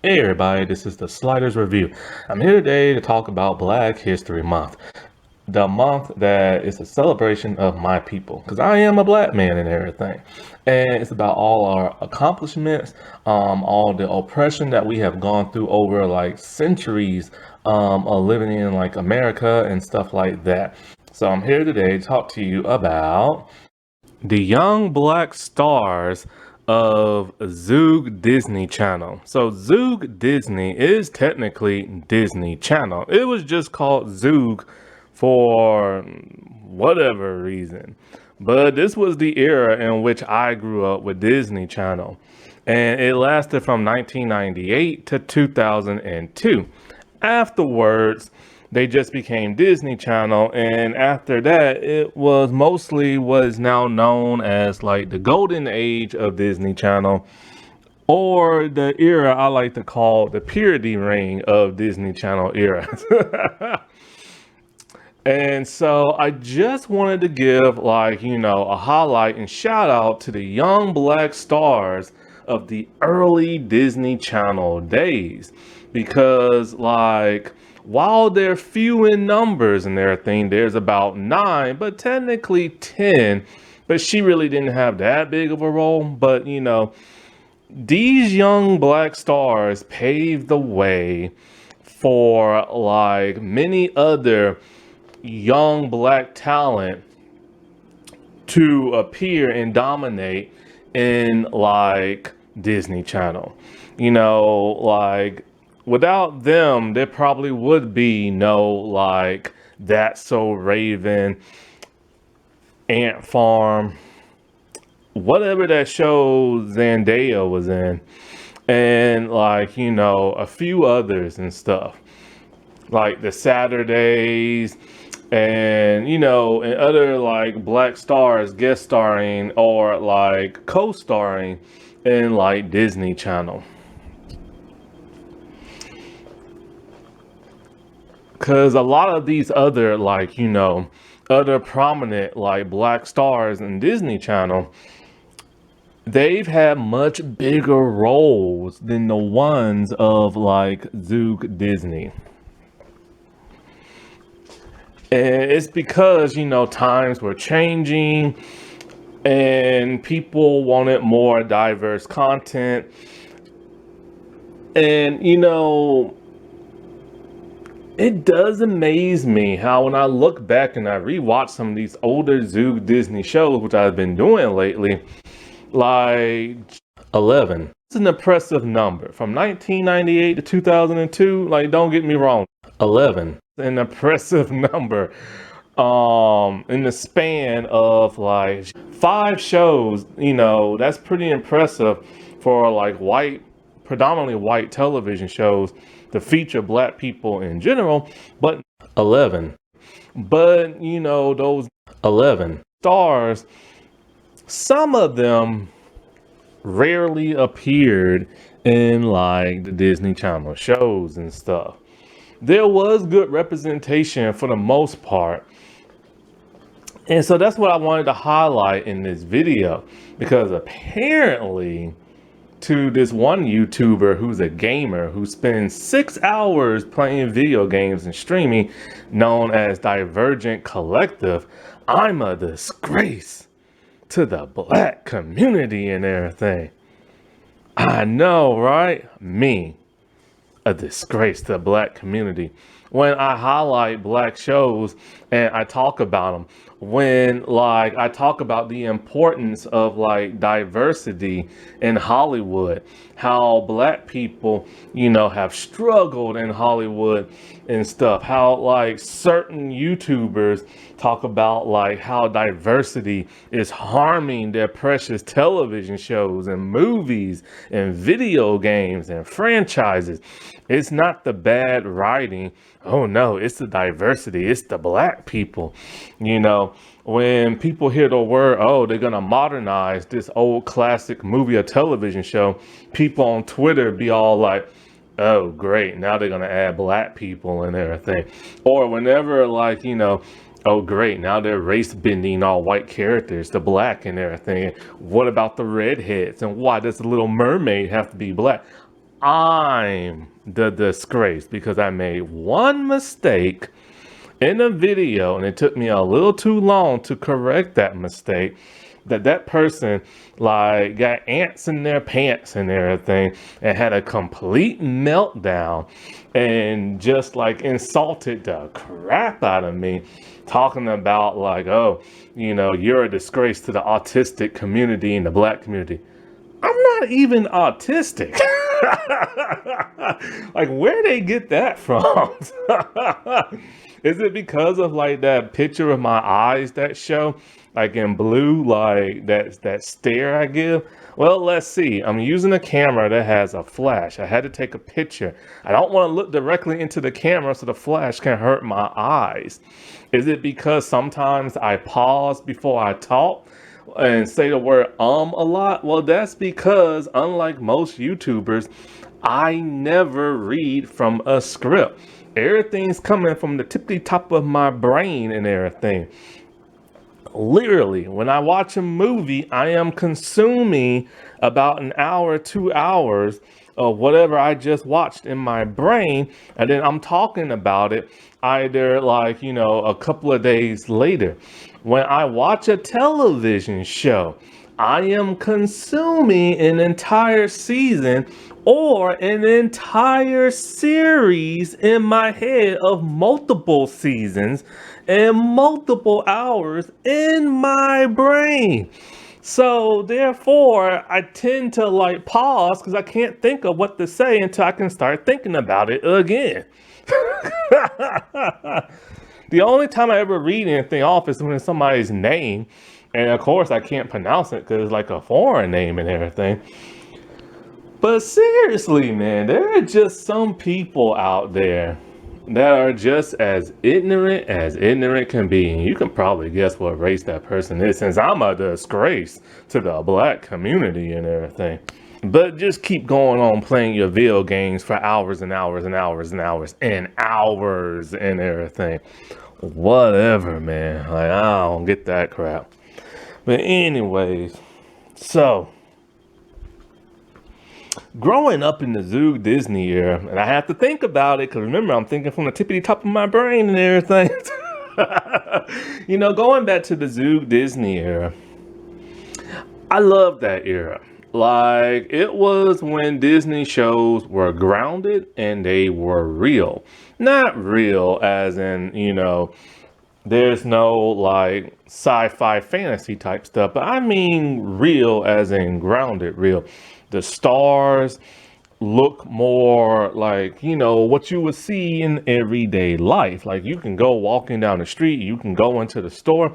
Hey everybody, this is the Sliders Review. I'm here today to talk about Black History Month. The month that is a celebration of my people, because I am a black man and everything. And it's about all our accomplishments, all the oppression that we have gone through over like centuries of living in like America and stuff like that. So I'm here today to talk to you about the young black stars of ZOOG Disney Channel. So ZOOG Disney is technically Disney Channel. It was just called ZOOG for whatever reason. But this was the era in which I grew up with Disney Channel. And it lasted from 1998 to 2002. Afterwards, they just became Disney Channel, and after that it was mostly what is now known as like the golden age of Disney Channel, or the era I like to call the purity ring of Disney Channel era. And so I just wanted to give a highlight and shout out to the young black stars of the early Disney Channel days, because while they're few in numbers and everything, there's about 9, but technically 10, but she really didn't have that big of a role. But these young black stars paved the way for many other young black talent to appear and dominate in Disney Channel. Without them, there probably would be no That's So Raven, Ant Farm, whatever that show Zendaya was in, and a few others and stuff, like the Saturdays, and and other black stars guest starring or co-starring in Disney Channel. Because a lot of these other other prominent black stars in Disney Channel, they've had much bigger roles than the ones of ZOOG Disney. And it's because times were changing and people wanted more diverse content. And it does amaze me how when I look back and I rewatch some of these older ZOOG Disney shows, which I've been doing lately, 11. It's an impressive number. From 1998 to 2002, don't get me wrong, 11. An impressive number. In the span of 5 shows, that's pretty impressive for predominantly white television shows to feature black people in general. But 11. But those 11 stars, some of them rarely appeared in the Disney Channel shows and stuff. There was good representation for the most part. And so that's what I wanted to highlight in this video, because apparently to this one YouTuber who's a gamer who spends 6 hours playing video games and streaming, known as Divergent Collective, I'm a disgrace to the black community and everything. I know, right? Me, a disgrace to the black community. When I highlight black shows and I talk about them, when I talk about the importance of diversity in Hollywood, how black people have struggled in Hollywood and stuff, how certain YouTubers talk about how diversity is harming their precious television shows and movies and video games and franchises. It's not the bad writing. Oh no, it's the diversity. It's the black people. When people hear the word, oh, they're going to modernize this old classic movie or television show, people on Twitter be all like, oh, great. Now they're going to add black people and everything. Or whenever oh, great. Now they're race bending all white characters to black and everything. What about the redheads? And why does the Little Mermaid have to be black? I'm the disgrace because I made one mistake in a video and it took me a little too long to correct that mistake. That person like got ants in their pants and everything and had a complete meltdown and just like insulted the crap out of me, talking about like, oh, you're a disgrace to the autistic community and the black community. I'm not even autistic. Like, where they get that from? Is it because of like that picture of my eyes that show, like in blue, like that stare I give? Well, let's see. I'm using a camera that has a flash. I had to take a picture. I don't want to look directly into the camera so the flash can hurt my eyes. Is it because sometimes I pause before I talk and say the word a lot? Well, that's because unlike most YouTubers, I never read from a script. Everything's coming from the tippy top of my brain and everything. Literally, when I watch a movie, I am consuming about an hour, 2 hours of whatever I just watched in my brain, and then I'm talking about it either like, a couple of days later. When I watch a television show, I am consuming an entire season or an entire series in my head of multiple seasons and multiple hours in my brain. So therefore, I tend to like pause because I can't think of what to say until I can start thinking about it again. The only time I ever read anything off is when it's somebody's name. And of course, I can't pronounce it because it's like a foreign name and everything. But seriously, man, there are just some people out there that are just as ignorant can be. And you can probably guess what race that person is, since I'm a disgrace to the black community and everything. But just keep going on playing your video games for hours and hours and hours and hours and hours and everything. Whatever, man. Like, I don't get that crap. But anyways, so growing up in the ZOOG Disney era, and I have to think about it because remember, I'm thinking from the tippity top of my brain and everything. Going back to the ZOOG Disney era, I love that era. Like, it was when Disney shows were grounded and they were real. Not real as in, there's no like sci-fi fantasy type stuff, but I mean real as in grounded real. The stars look more like, what you would see in everyday life. Like, you can go walking down the street, you can go into the store,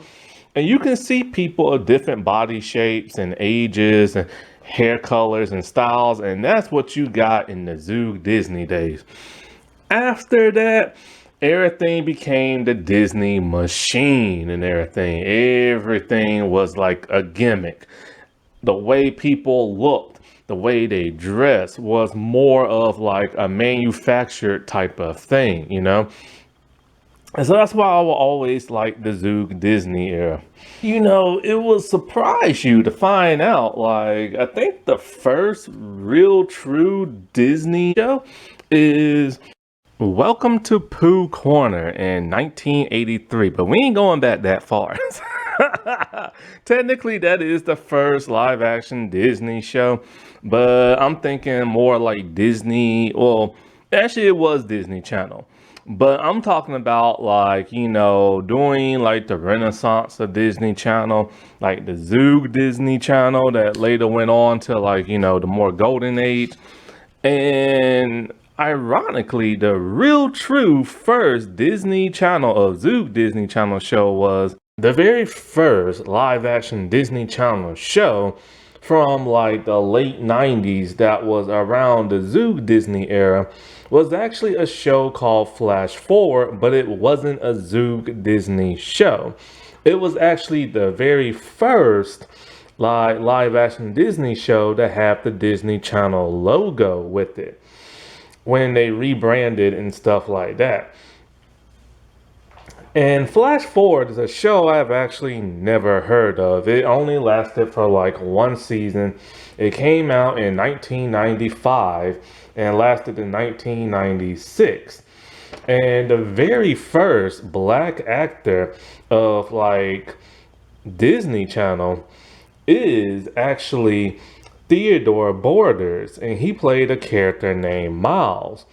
and you can see people of different body shapes and ages and hair colors and styles, and that's what you got in the ZOOG Disney days. After that, everything became the Disney machine and everything. Everything was like a gimmick. The way people looked, the way they dressed was more of like a manufactured type of thing, And so that's why I will always like the ZOOG Disney era. It will surprise you to find out, like, I think the first real true Disney show is Welcome to Pooh Corner in 1983, but we ain't going back that far. Technically, that is the first live action Disney show, but I'm thinking more like Disney. Well, actually, it was Disney Channel, but I'm talking about like, doing like the renaissance of Disney Channel, like the ZOOG Disney Channel that later went on to like, the more golden age. And ironically, the real true first Disney Channel of ZOOG Disney Channel show was the very first live action Disney Channel show from like the late 90s that was around the ZOOG Disney era was actually a show called Flash Forward, but it wasn't a ZOOG Disney show. It was actually the very first live action Disney show to have the Disney Channel logo with it when they rebranded and stuff like that. And Flash Forward is a show I've actually never heard of. It only lasted for like one season. It came out in 1995 and lasted in 1996. And the very first black actor of like Disney Channel is actually Theodore Borders, and he played a character named Miles.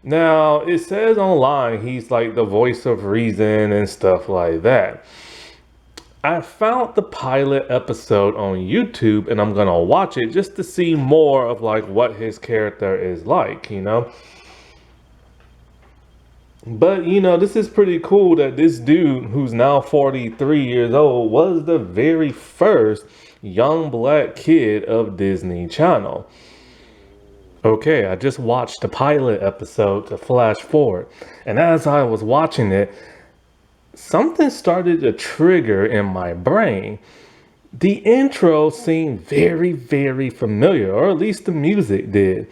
Now, it says online he's like the voice of reason and stuff like that. I found the pilot episode on YouTube and I'm gonna watch it just to see more of like what his character is like, you know? But you know, this is pretty cool that this dude who's now 43 years old was the very first young black kid of Disney Channel. Okay, I just watched the pilot episode to Flash Forward, and as I was watching it, something started to trigger in my brain. The intro seemed very, very familiar, or at least the music did.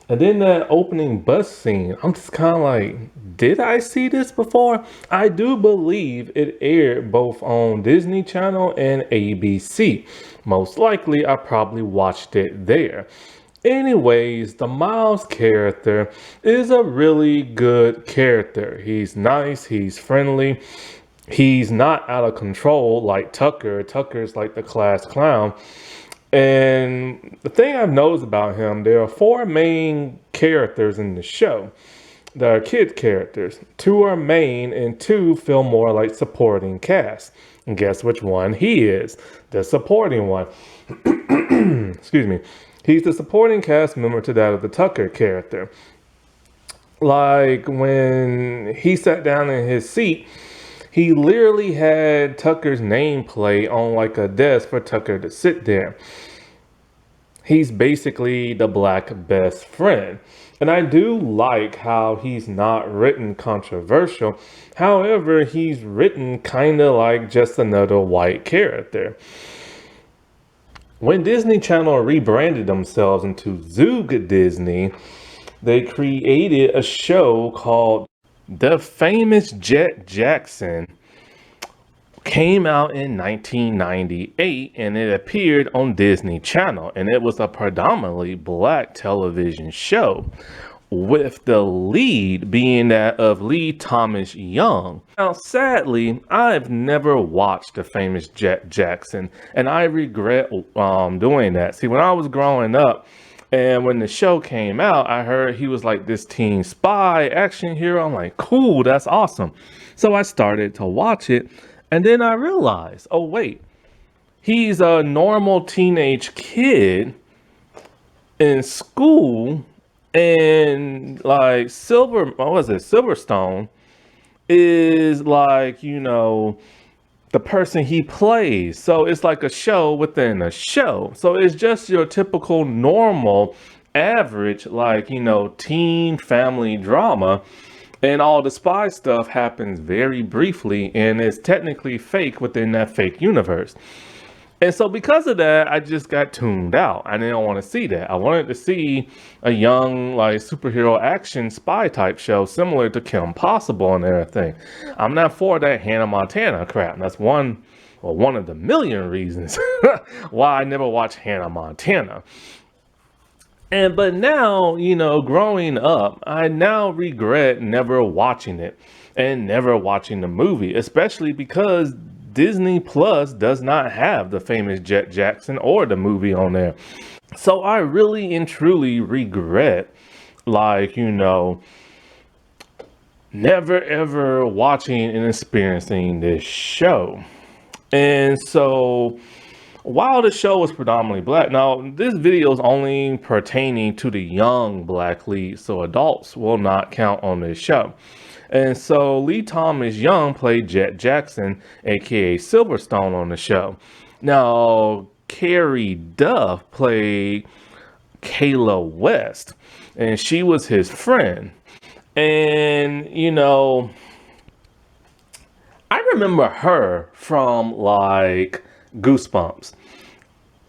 And then that opening bus scene, I'm just kind of like, did I see this before? I do believe it aired both on Disney Channel and ABC. Most likely, I probably watched it there. Anyways, the Miles character is a really good character. He's nice, he's friendly, he's not out of control like Tucker. Tucker's like the class clown. And the thing I've noticed about him, there are four main characters in the show. There are kid characters. Two are main and two feel more like supporting cast. And guess which one he is? The supporting one. Excuse me. He's the supporting cast member to that of the Tucker character. Like when he sat down in his seat, he literally had Tucker's nameplate on like a desk for Tucker to sit there. He's basically the black best friend. And I do like how he's not written controversial. However, he's written kind of like just another white character. When Disney Channel rebranded themselves into ZOOG Disney, they created a show called The Famous Jet Jackson. Came out in 1998 and it appeared on Disney Channel, and it was a predominantly black television show with the lead being that of Lee Thomas Young. Now, sadly, I've never watched The Famous Jet Jackson, and I regret doing that. See, when I was growing up, and when the show came out, I heard he was like this teen spy action hero. I'm like, cool, that's awesome. So I started to watch it, and then I realized, oh wait, he's a normal teenage kid in school. And like Silverstone is like, you know, the person he plays. So it's like a show within a show. So it's just your typical normal average, like, you know, teen family drama. And all the spy stuff happens very briefly and is technically fake within that fake universe. And so because of that, I just got tuned out. I didn't want to see that. I wanted to see a young, like, superhero action spy type show similar to Kim Possible and everything. I'm not for that Hannah Montana crap. That's one of the million reasons why I never watched Hannah Montana. But now, you know, growing up, I now regret never watching it and never watching the movie, especially because Disney Plus does not have The Famous Jet Jackson or the movie on there. So I really and truly regret, like, you know, never ever watching and experiencing this show. And so while the show was predominantly black, now this video is only pertaining to the young black lead, so adults will not count on this show. And so Lee Thomas Young played Jet Jackson, aka Silverstone, on the show. Now, Carrie Duff played Kayla West, and she was his friend. And, you know, I remember her from like Goosebumps,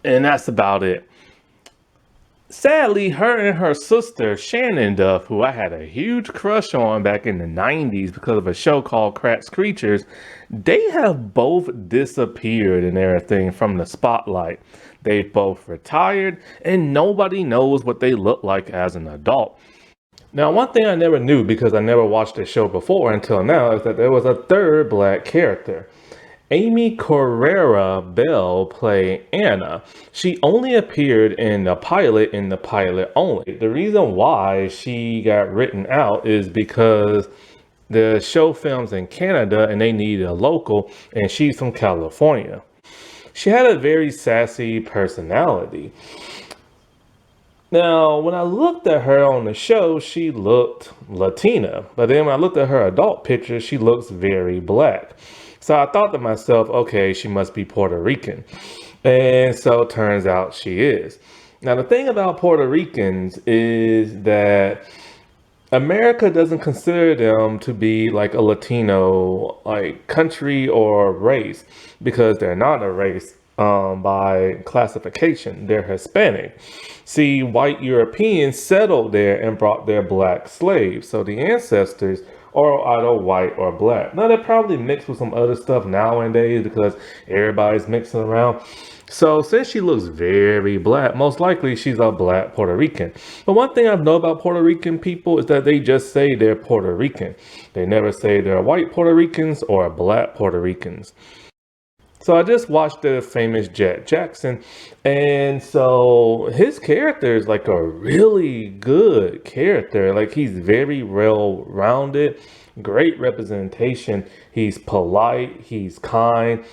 and that's about it. Sadly, her and her sister, Shannon Duff, who I had a huge crush on back in the 90s because of a show called Cracked Creatures, they have both disappeared and everything from the spotlight. They both retired, and nobody knows what they look like as an adult. Now, one thing I never knew because I never watched the show before until now is that there was a third black character. Amy Carrera Bell played Anna. She only appeared in the pilot only. The reason why she got written out is because the show films in Canada and they needed a local, and she's from California. She had a very sassy personality. Now, when I looked at her on the show, she looked Latina. But then when I looked at her adult picture, she looks very black. So I thought to myself, okay, she must be Puerto Rican. And so it turns out she is. Now, the thing about Puerto Ricans is that America doesn't consider them to be like a Latino like country or race because they're not a race by classification. They're Hispanic. See, white Europeans settled there and brought their black slaves. So the ancestors are either white or black. Now they're probably mixed with some other stuff nowadays because everybody's mixing around. So since she looks very black, most likely she's a black Puerto Rican. But one thing I know about Puerto Rican people is that they just say they're Puerto Rican. They never say they're white Puerto Ricans or black Puerto Ricans. So I just watched the famous Jack Jackson, and so his character is like a really good character. Like he's very well-rounded, great representation. He's polite, he's kind.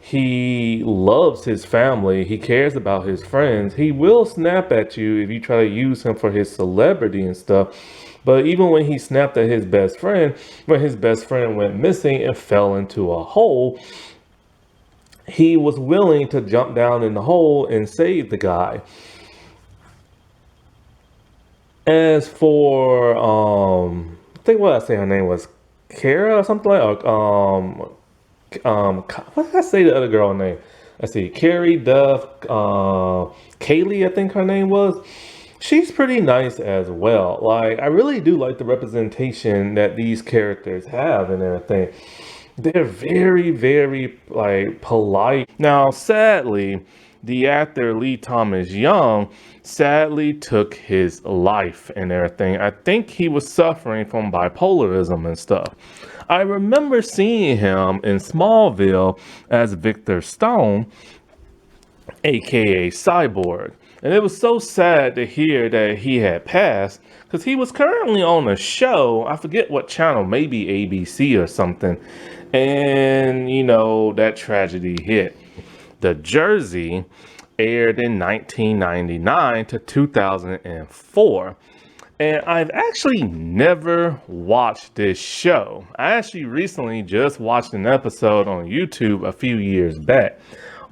He loves his family. He cares about his friends. He will snap at you if you try to use him for his celebrity and stuff. But even when he snapped at his best friend, when his best friend went missing and fell into a hole, he was willing to jump down in the hole and save the guy. As for, I think what I say her name was Kara or something like, what did I say the other girl name? Let's see, Carrie Duff, Kaylee, I think her name was. She's pretty nice as well. Like, I really do like the representation that these characters have and everything. They're very, very, like, polite. Now, sadly, the actor Lee Thomas Young sadly took his life and everything. I think he was suffering from bipolarism and stuff. I remember seeing him in Smallville as Victor Stone, aka Cyborg. And it was so sad to hear that he had passed because he was currently on a show. I forget what channel, maybe ABC or something. And, you know, that tragedy hit. The Jersey aired in 1999 to 2004. And I've actually never watched this show. I actually recently just watched an episode on YouTube a few years back.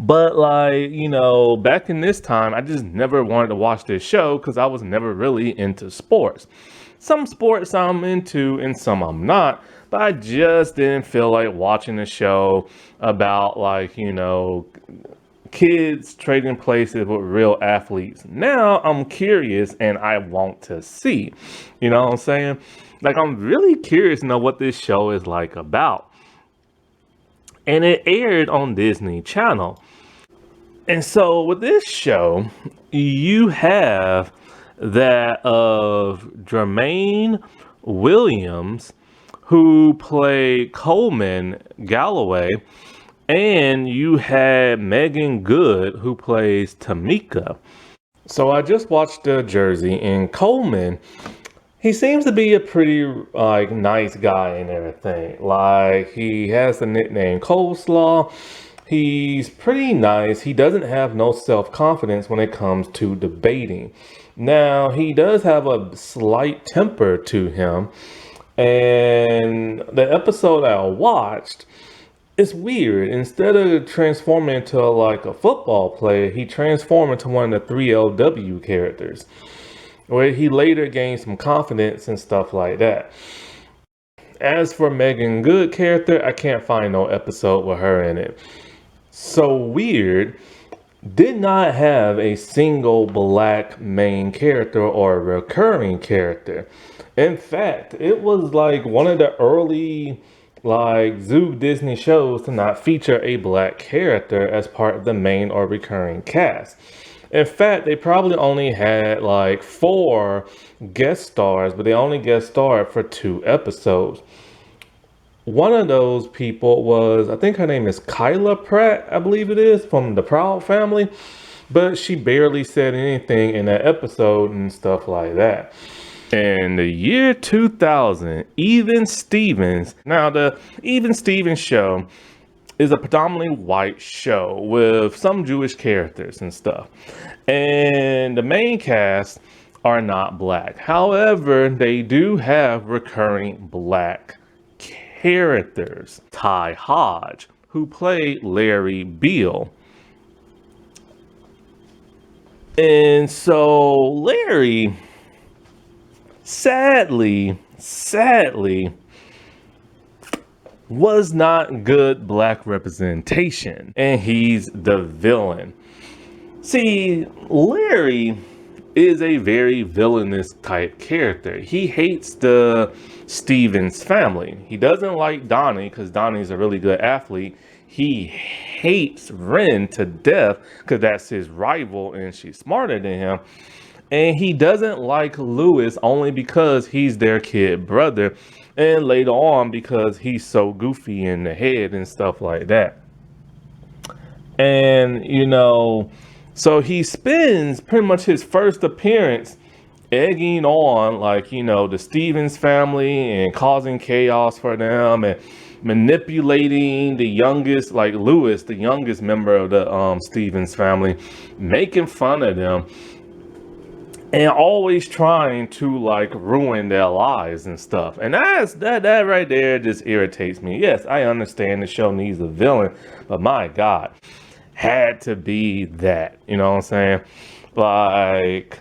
But like, you know, back in this time, I just never wanted to watch this show because I was never really into sports. Some sports I'm into and some I'm not. But I just didn't feel like watching a show about like, you know, kids trading places with real athletes. Now I'm curious and I want to see. You know what I'm saying? Like I'm really curious to know what this show is like about. And it aired on Disney Channel. And so with this show, you have that of Jermaine Williams, who played Coleman Galloway, and you had Megan Good, who plays Tamika. So I just watched the Jersey, and Coleman, he seems to be a pretty like nice guy and everything. Like he has the nickname Coleslaw. He's pretty nice. He doesn't have no self-confidence when it comes to debating. Now, he does have a slight temper to him. And the episode I watched, it's weird. Instead of transforming into like a football player, he transformed into one of the 3LW characters, where he later gained some confidence and stuff like that. As for Megan Good character, I can't find no episode with her in it. So weird did not have a single black main character or recurring character. In fact, it was like one of the early like ZOOG Disney shows to not feature a black character as part of the main or recurring cast. In fact, they probably only had like 4 guest stars, but they only guest starred for 2 episodes. One of those people was, I think her name is Kyla Pratt, I believe it is, from the Proud Family. But she barely said anything in that episode and stuff like that. In the year 2000, Even Stevens. Now, the Even Stevens show is a predominantly white show with some Jewish characters and stuff. And the main cast are not black. However, they do have recurring black characters. Ty Hodge, who played Larry Beale. And so Larry, sadly, was not good black representation. And he's the villain. See, Larry is a very villainous type character. He hates the Stevens family. He doesn't like Donnie because Donnie's a really good athlete. He hates Ren to death because that's his rival and she's smarter than him. And he doesn't like Lewis only because he's their kid brother. And later on because he's so goofy in the head and stuff like that. And, you know, so he spends pretty much his first appearance egging on, like, you know, the Stevens family and causing chaos for them and manipulating the youngest, like Lewis, the youngest member of the Stevens family, making fun of them and always trying to like ruin their lives and stuff. And that right there just irritates me. Yes, I understand the show needs a villain, but my God, had to be that, you know what I'm saying? Like,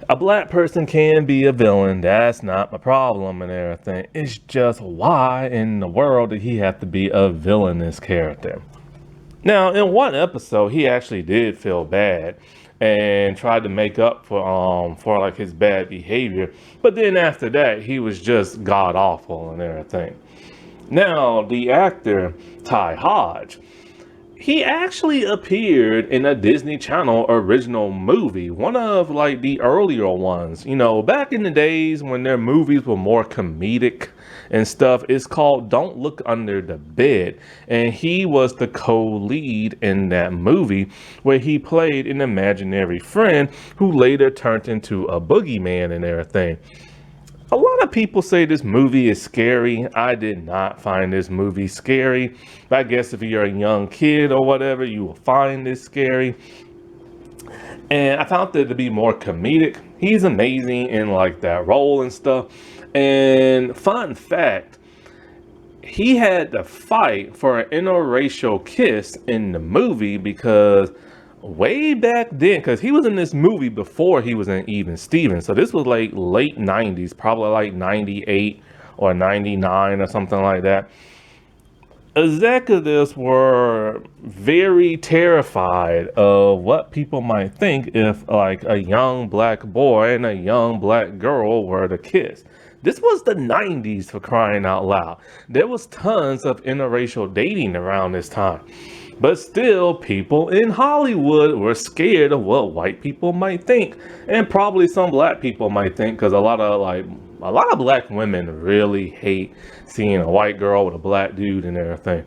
a black person can be a villain, that's not my problem and everything. It's just why in the world did he have to be a villainous character? Now, in one episode, he actually did feel bad and tried to make up for like his bad behavior, but then after that, he was just god awful and everything. Now, the actor Ty Hodge, he actually appeared in a Disney Channel original movie, one of like the earlier ones, you know, back in the days when their movies were more comedic and stuff. It's called Don't Look Under the Bed. And he was the co-lead in that movie where he played an imaginary friend who later turned into a boogeyman and everything. A lot of people say this movie is scary. I did not find this movie scary. But I guess if you're a young kid or whatever, you will find this scary. And I found it to be more comedic. He's amazing in like that role and stuff. And fun fact, he had to fight for an interracial kiss in the movie because way back then, because he was in this movie before he was in Even Stevens. So this was like late 90s, probably like 98 or 99 or something like that. Executives were very terrified of what people might think if like a young black boy and a young black girl were to kiss. This was the 90s, for crying out loud. There was tons of interracial dating around this time. But still, people in Hollywood were scared of what white people might think, and probably some black people might think, because a lot of black women really hate seeing a white girl with a black dude and everything.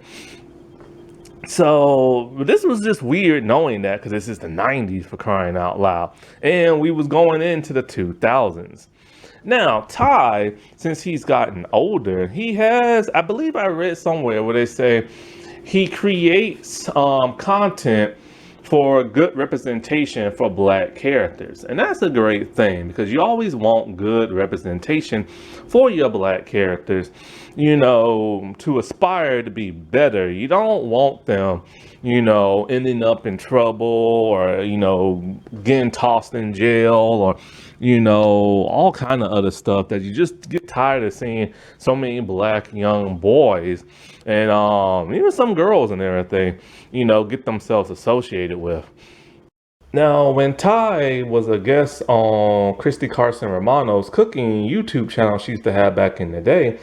So this was just weird knowing that, because this is the 90s, for crying out loud, and we was going into the 2000s. Now, Ty, since he's gotten older, he has, I believe I read somewhere where they say he creates content for good representation for black characters. And that's a great thing because you always want good representation for your black characters. to aspire to be better. You don't want them, ending up in trouble or, getting tossed in jail or, all kind of other stuff that you just get tired of seeing so many black young boys and even some girls and everything, get themselves associated with. Now, when Ty was a guest on Christy Carson Romano's cooking YouTube channel she used to have back in the day,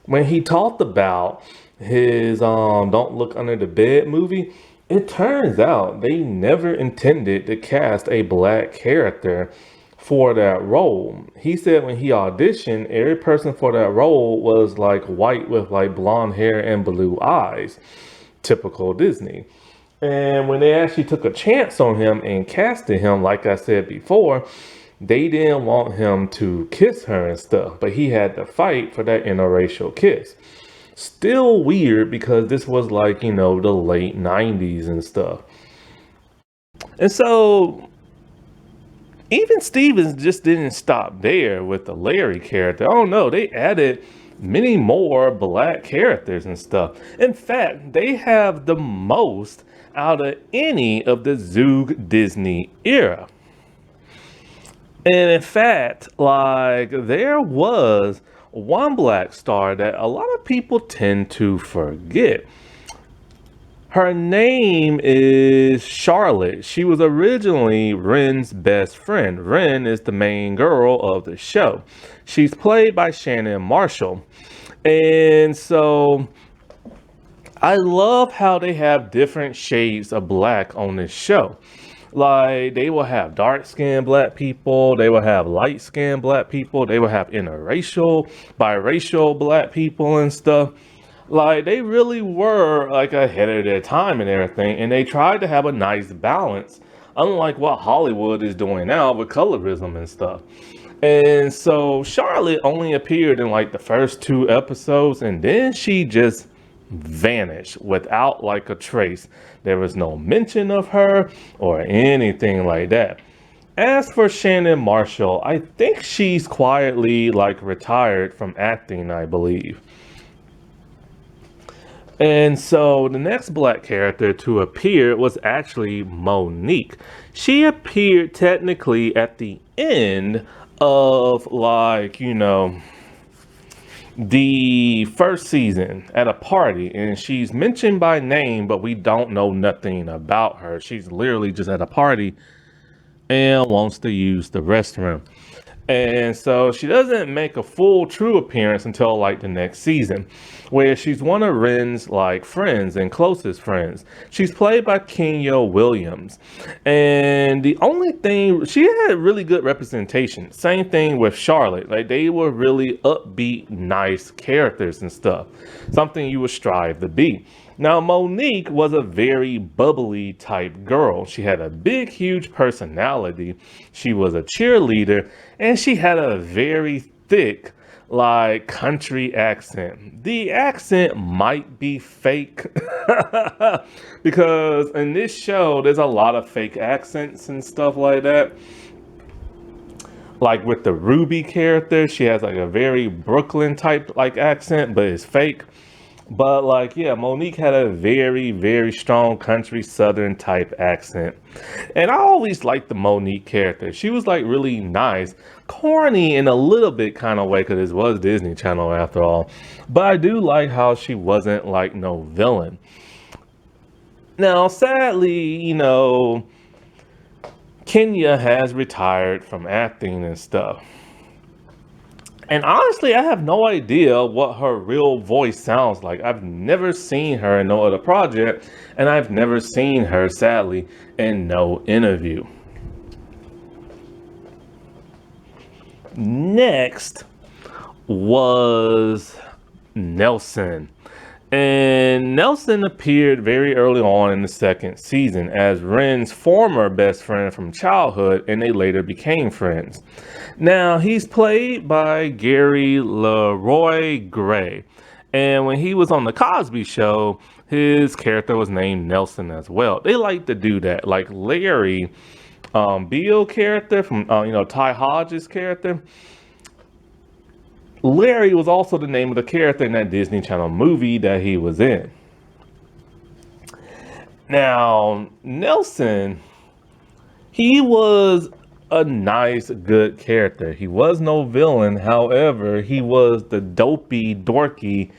when he talked about his Don't Look Under the Bed movie, it turns out they never intended to cast a black character for that role. He said when he auditioned, every person for that role was like white with like blonde hair and blue eyes. Typical Disney. And when they actually took a chance on him and casted him, like I said before, they didn't want him to kiss her and stuff, but he had to fight for that interracial kiss. Still weird because this was like, the late 90s and stuff. And so even Stevens just didn't stop there with the Larry character. Oh no, they added many more black characters and stuff. In fact, they have the most out of any of the ZOOG Disney era. And in fact, like, there was one black star that a lot of people tend to forget. Her name is Charlotte. She was originally Ren's best friend. Ren is the main girl of the show. She's played by Shannon Marshall. And so I love how they have different shades of black on this show. Like, they will have dark-skinned black people, they will have light-skinned black people, they will have interracial, biracial black people and stuff. Like, they really were like ahead of their time and everything, and they tried to have a nice balance, unlike what Hollywood is doing now with colorism and stuff. And so Charlotte only appeared in like the first 2 episodes, and then she just vanished without like a trace. There was no mention of her or anything like that. As for Shannon Marshall, I think she's quietly like retired from acting, I believe. And so the next black character to appear was actually Monique. She appeared technically at the end of like, the first season at a party, and she's mentioned by name, but we don't know nothing about her. She's literally just at a party and wants to use the restroom. And so she doesn't make a full true appearance until like the next season, where she's one of Ren's like friends and closest friends. She's played by Kenya Williams. And the only thing, she had really good representation. Same thing with Charlotte. Like, they were really upbeat, nice characters and stuff. Something you would strive to be. Now, Monique was a very bubbly type girl. She had a big, huge personality. She was a cheerleader, and she had a very thick, like, country accent. The accent might be fake because in this show, there's a lot of fake accents and stuff like that. Like with the Ruby character, she has like a very Brooklyn type like accent, but it's fake. But like, yeah, Monique had a very, very strong country southern type accent. And I always liked the Monique character. She was like really nice, corny in a little bit kind of way, because this was Disney Channel after all. But I do like how she wasn't like no villain. Now, sadly, Kenya has retired from acting and stuff. And honestly, I have no idea what her real voice sounds like. I've never seen her in no other project, and I've never seen her, sadly, in no interview. Next was Nelson. And Nelson appeared very early on in the second season as Ren's former best friend from childhood, and they later became friends. Now, he's played by Gary Leroy Gray. And when he was on The Cosby Show, his character was named Nelson as well. They like to do that. Like Larry Beale character from, Ty Hodges' character. Larry was also the name of the character in that Disney Channel movie that he was in. Now, Nelson, he was a nice, good character. He was no villain. However, he was the dopey, dorky,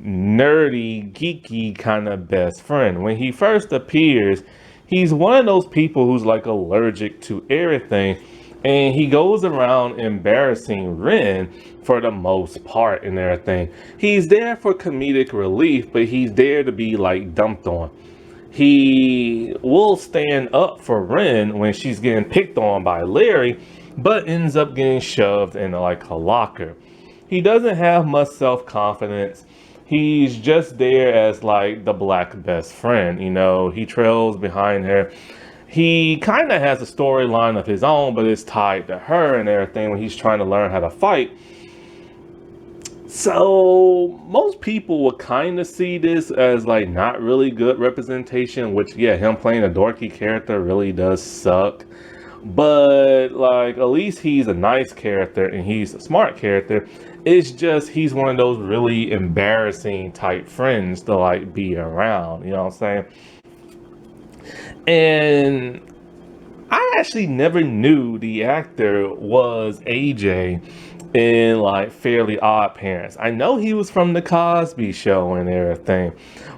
nerdy, geeky kind of best friend. When he first appears, he's one of those people who's like allergic to everything. And he goes around embarrassing Ren for the most part and everything. He's there for comedic relief, but he's there to be like dumped on. He will stand up for Ren when she's getting picked on by Larry, but ends up getting shoved in like a locker. He doesn't have much self-confidence. He's just there as like the black best friend. You know, he trails behind her. He kind of has a storyline of his own, but it's tied to her and everything when he's trying to learn how to fight. So most people would kind of see this as like not really good representation, which yeah, him playing a dorky character really does suck. But like at least he's a nice character and he's a smart character. It's just he's one of those really embarrassing type friends to like be around, you know what I'm saying? And I actually never knew the actor was AJ in like Fairly Odd Parents. I know he was from the Cosby Show and everything,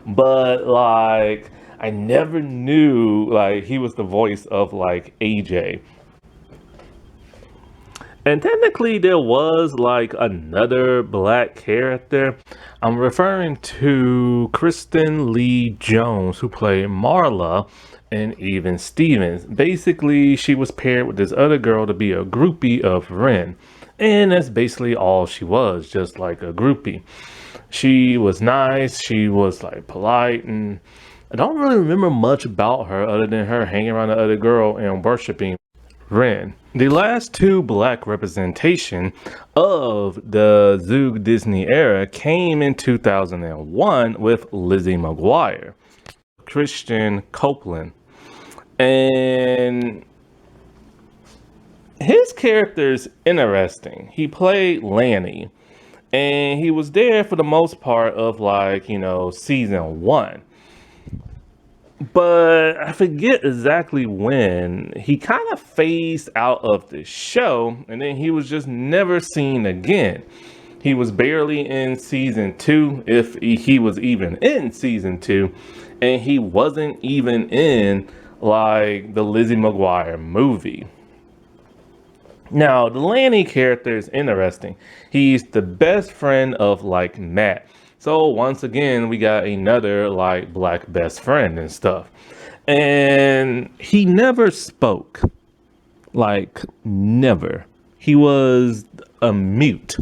but like I never knew like he was the voice of like AJ. And technically there was like another black character. I'm referring to Kristen Lee Jones, who played Marla and Even Stevens. Basically, she was paired with this other girl to be a groupie of Ren. And that's basically all she was, just like a groupie. She was nice, she was like polite, and I don't really remember much about her other than her hanging around the other girl and worshiping Ren. The last two black representation of the ZOOG Disney era came in 2001 with Lizzie McGuire, Christian Copeland. And his character's interesting. He played Lanny, and he was there for the most part of like, you know, season 1. But I forget exactly when he kind of phased out of the show, and then he was just never seen again. He was barely in season 2, if he was even in season 2, and he wasn't even in like the Lizzie McGuire movie. Now, the Lanny character is interesting. He's the best friend of like Matt. So once again, we got another like black best friend and stuff. And he never spoke. Like never. He was a mute.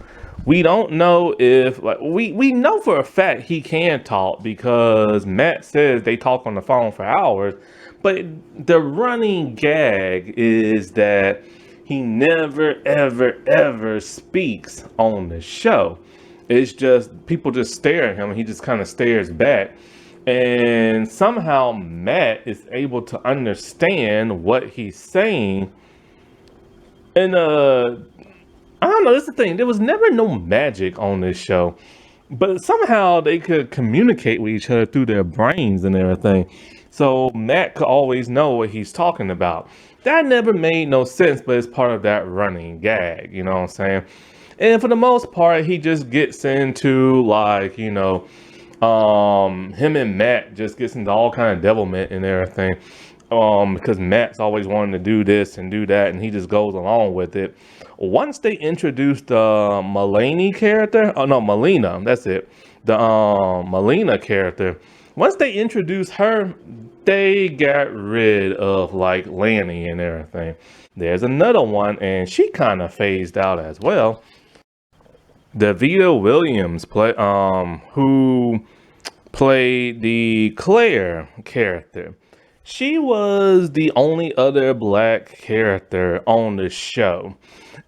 We don't know if like we know for a fact he can talk because Matt says they talk on the phone for hours, but the running gag is that he never ever speaks on the show. It's just people just stare at him and he just kind of stares back. And somehow Matt is able to understand what he's saying. And I don't know, that's the thing. There was never no magic on this show. But somehow they could communicate with each other through their brains and everything. So Matt could always know what he's talking about. That never made no sense, but it's part of that running gag, you know what I'm saying? And for the most part, he just gets into like, you know, him and Matt just gets into all kind of devilment and everything. Because Matt's always wanting to do this and do that, and he just goes along with it. Once they introduced the Melina, that's it. The Melina character. Once they introduced her, they got rid of like Lanny and everything. There's another one, and she kind of phased out as well. Davita Williams who played the Claire character. She was the only other black character on the show.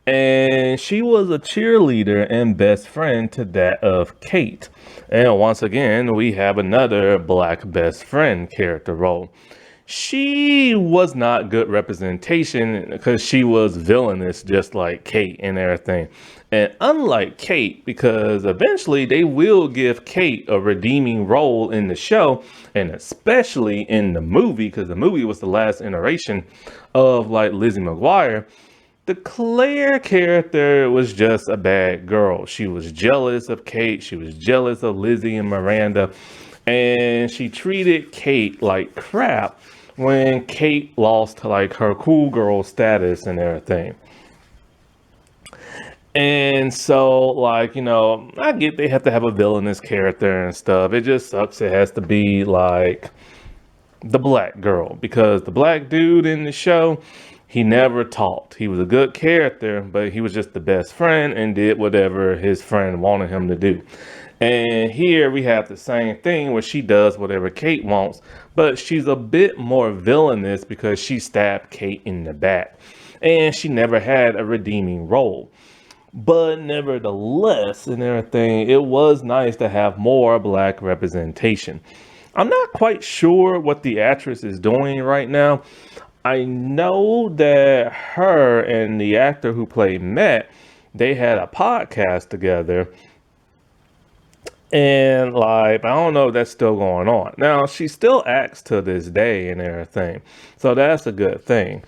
And she was a cheerleader and best friend to that of Kate. And once again, we have another black best friend character role. She was not good representation because she was villainous just like Kate and everything. And unlike Kate, because eventually they will give Kate a redeeming role in the show, and especially in the movie, because the movie was the last iteration of like Lizzie McGuire. The Claire character was just a bad girl. She was jealous of Kate. She was jealous of Lizzie and Miranda. And she treated Kate like crap when Kate lost like her cool girl status and everything. And so, like, I get they have to have a villainous character and stuff. It just sucks. It has to be like the black girl, because the black dude in the show, he never talked. He was a good character, but he was just the best friend and did whatever his friend wanted him to do. And here we have the same thing where she does whatever Kate wants, but she's a bit more villainous because she stabbed Kate in the back. And she never had a redeeming role. But nevertheless, and everything, it was nice to have more black representation. I'm not quite sure what the actress is doing right now. I know that her and the actor who played Matt, they had a podcast together. And like, I don't know if that's still going on. Now, she still acts to this day and everything. So that's a good thing.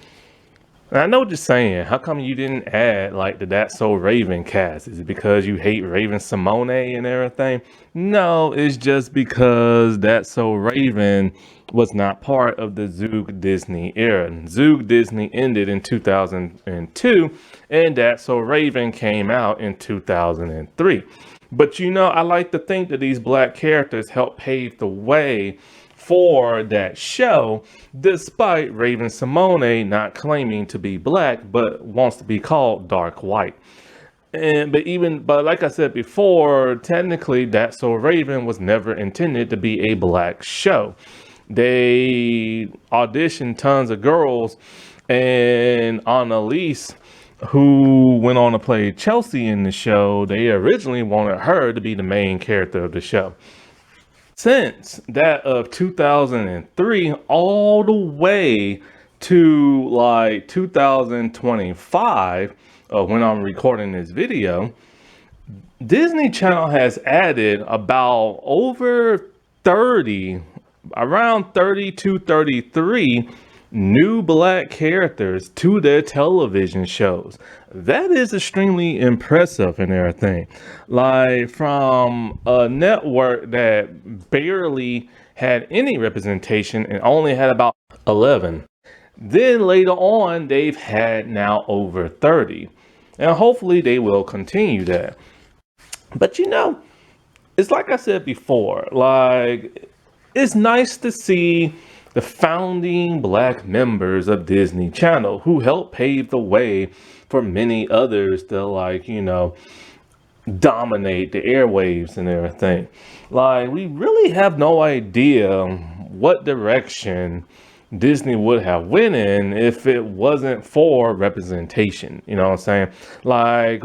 And I know what you're saying. How come you didn't add like the That's So Raven cast? Is it because you hate Raven Simone and everything? No, it's just because That's So Raven was not part of the ZOOG Disney era. ZOOG Disney ended in 2002, and That's So Raven came out in 2003. But I like to think that these black characters helped pave the way for that show, despite Raven Simone not claiming to be black, but wants to be called dark white. But like I said before, technically That's So Raven was never intended to be a black show. They auditioned tons of girls, and Annalise, who went on to play Chelsea in the show, they originally wanted her to be the main character of the show. Since that of 2003 all the way to like 2025, when I'm recording this video, Disney Channel has added about around 30 to 33 new black characters to their television shows. That is extremely impressive and everything. Like, from a network that barely had any representation and only had about 11. Then later on, they've had now over 30. And hopefully they will continue that. But it's like I said before, like, it's nice to see the founding black members of Disney Channel who helped pave the way for many others to dominate the airwaves and everything. Like, we really have no idea what direction Disney would have went in if it wasn't for representation. You know what I'm saying? Like,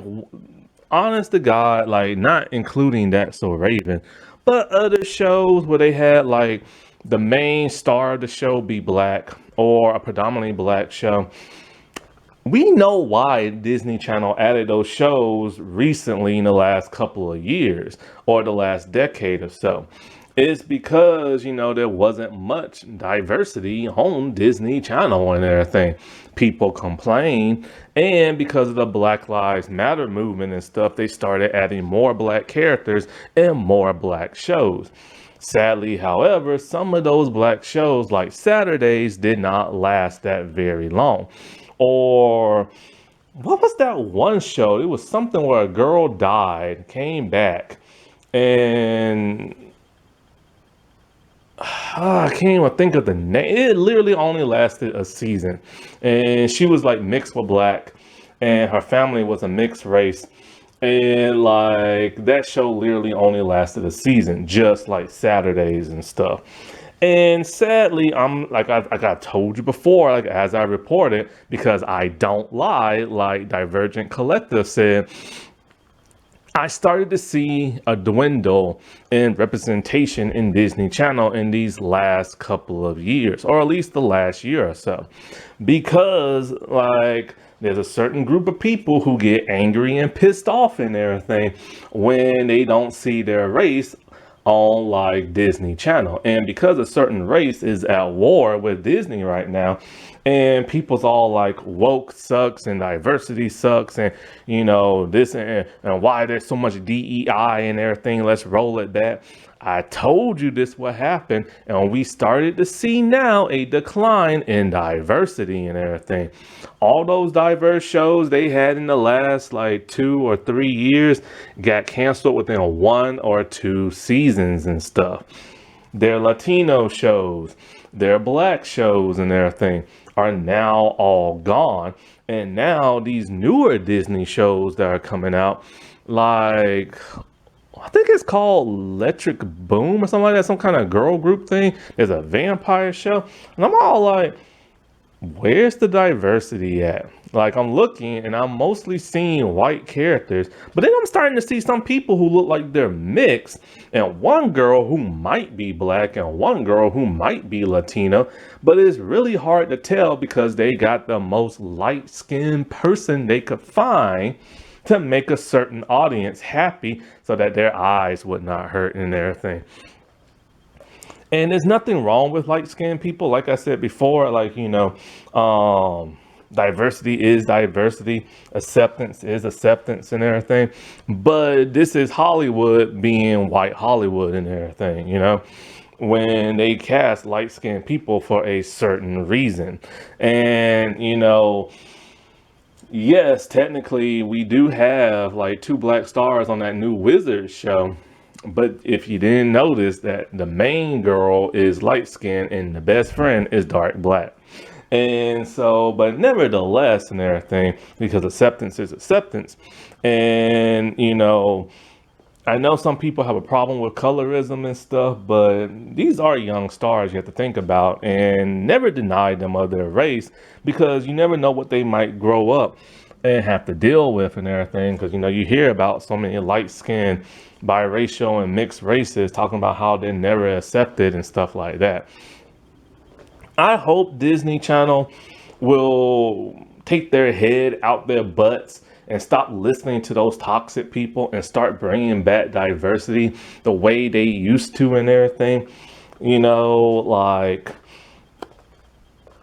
honest to God, like, not including That So Raven, but other shows where they had like the main star of the show be black, or a predominantly black show. We know why Disney Channel added those shows recently in the last couple of years, or the last decade or so. It's because, there wasn't much diversity on Disney Channel and everything. People complained, and because of the Black Lives Matter movement and stuff, they started adding more black characters and more black shows. Sadly, however, some of those black shows, like Saturdays, did not last that very long. Or what was that one show? It was something where a girl died, came back, and I can't even think of the name. It literally only lasted a season, and she was like mixed with black, and her family was a mixed race. And like, that show literally only lasted a season, just like Saturdays and stuff. And sadly, I'm like I told you before, like as I reported, because I don't lie, like Divergent Collective said, I started to see a dwindle in representation in Disney Channel in these last couple of years, or at least the last year or so, because like there's a certain group of people who get angry and pissed off and everything when they don't see their race on like Disney Channel. And because a certain race is at war with Disney right now, and people's all like woke sucks and diversity sucks, and this and why there's so much DEI and everything, let's roll it back. I told you this would happen, and we started to see now a decline in diversity and everything. All those diverse shows they had in the last like 2 or 3 years got canceled within 1 or 2 seasons and stuff. Their Latino shows, their Black shows and everything are now all gone. And now these newer Disney shows that are coming out, like I think it's called Electric Boom or something like that, some kind of girl group thing. There's a vampire show. And I'm all like, where's the diversity at? Like, I'm looking and I'm mostly seeing white characters, but then I'm starting to see some people who look like they're mixed, and one girl who might be Black and one girl who might be Latino, but it's really hard to tell because they got the most light-skinned person they could find to make a certain audience happy so that their eyes would not hurt and everything. And there's nothing wrong with light-skinned people. Like I said before, like, diversity is diversity, acceptance is acceptance and everything. But this is Hollywood being white Hollywood and everything, when they cast light-skinned people for a certain reason. And, yes, technically we do have like 2 Black stars on that new Wizards show. But if you didn't notice that the main girl is light skinned and the best friend is dark Black. And so, but nevertheless and everything, because acceptance is acceptance. And, I know some people have a problem with colorism and stuff, but these are young stars you have to think about, and never deny them of their race, because you never know what they might grow up and have to deal with and everything. Because, you hear about so many light-skinned, biracial and mixed races talking about how they're never accepted and stuff like that. I hope Disney Channel will take their head out their butts and stop listening to those toxic people and start bringing back diversity the way they used to and everything. Like,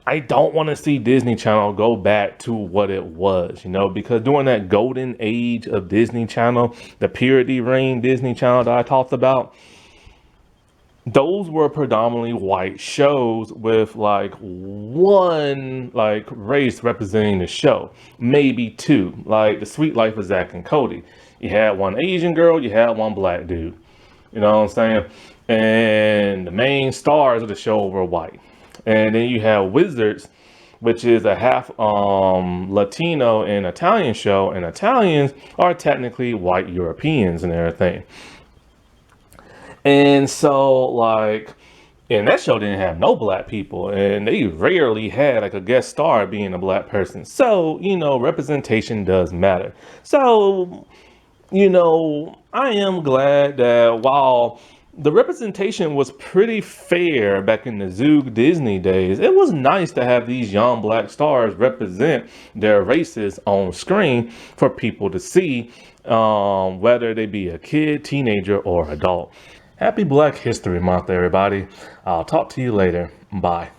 I don't want to see Disney Channel go back to what it was, because during that golden age of Disney Channel, the purity reign Disney Channel that I talked about, those were predominantly white shows with like one like race representing the show, maybe 2, like The Sweet Life of Zack and Cody. You had one Asian girl, you had one Black dude, you know what I'm saying? And the main stars of the show were white. And then you have Wizards, which is a half Latino and Italian show, and Italians are technically white Europeans and everything. And so, like, and that show didn't have no Black people, and they rarely had like a guest star being a Black person. So, representation does matter. So, I am glad that while the representation was pretty fair back in the ZOOG Disney days, it was nice to have these young Black stars represent their races on screen for people to see, whether they be a kid, teenager, or adult. Happy Black History Month, everybody. I'll talk to you later. Bye.